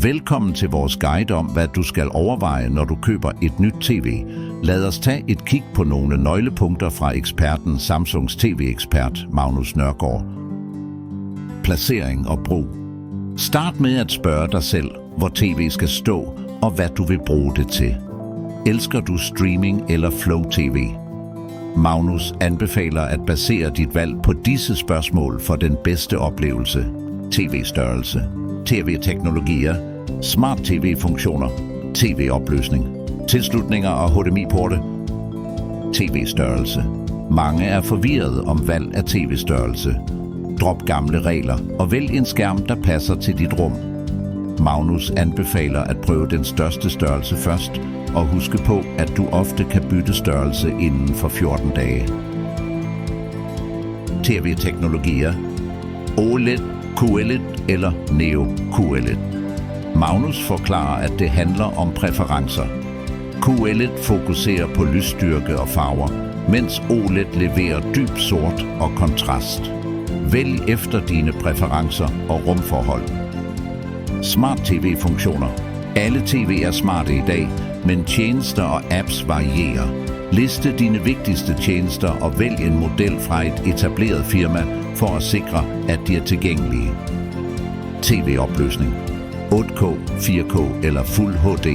Velkommen til vores guide om, hvad du skal overveje, når du køber et nyt tv. Lad os tage et kig på nogle nøglepunkter fra eksperten Samsungs tv-ekspert Magnus Nørgaard. Placering og brug. Start med at spørge dig selv, hvor tv skal stå og hvad du vil bruge det til. Elsker du streaming eller Flow TV? Magnus anbefaler at basere dit valg på disse spørgsmål for den bedste oplevelse. TV-størrelse, tv-teknologier, smart tv-funktioner, tv-opløsning, tilslutninger og HDMI-porte. TV-størrelse. Mange er forvirrede om valg af tv-størrelse. Drop gamle regler og vælg en skærm, der passer til dit rum. Magnus anbefaler at prøve den største størrelse først, og huske på, at du ofte kan bytte størrelse inden for 14 dage. TV-teknologier. OLED, QLED eller Neo QLED. Magnus forklarer, at det handler om præferencer. QLED fokuserer på lysstyrke og farver, mens OLED leverer dyb sort og kontrast. Vælg efter dine præferencer og rumforhold. Smart tv-funktioner. Alle tv er smarte i dag, men tjenester og apps varierer. Liste dine vigtigste tjenester og vælg en model fra et etableret firma for at sikre, at de er tilgængelige. TV-opløsning. 8K, 4K eller Fuld HD.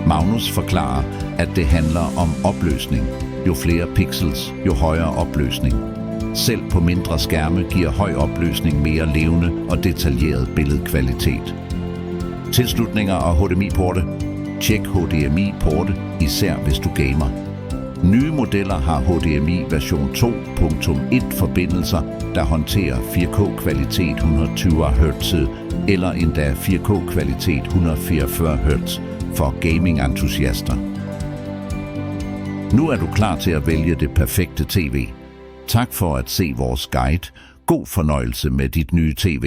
Magnus forklarer, at det handler om opløsning. Jo flere pixels, jo højere opløsning. Selv på mindre skærme giver høj opløsning mere levende og detaljeret billedkvalitet. Tilslutninger og HDMI-porte. Tjek HDMI-porte, især hvis du gamer. Nye modeller har HDMI version 2.1 forbindelser, der håndterer 4K-kvalitet 120 Hz eller endda 4K-kvalitet 144 Hz for gaming-entusiaster. Nu er du klar til at vælge det perfekte tv. Tak for at se vores guide. God fornøjelse med dit nye tv.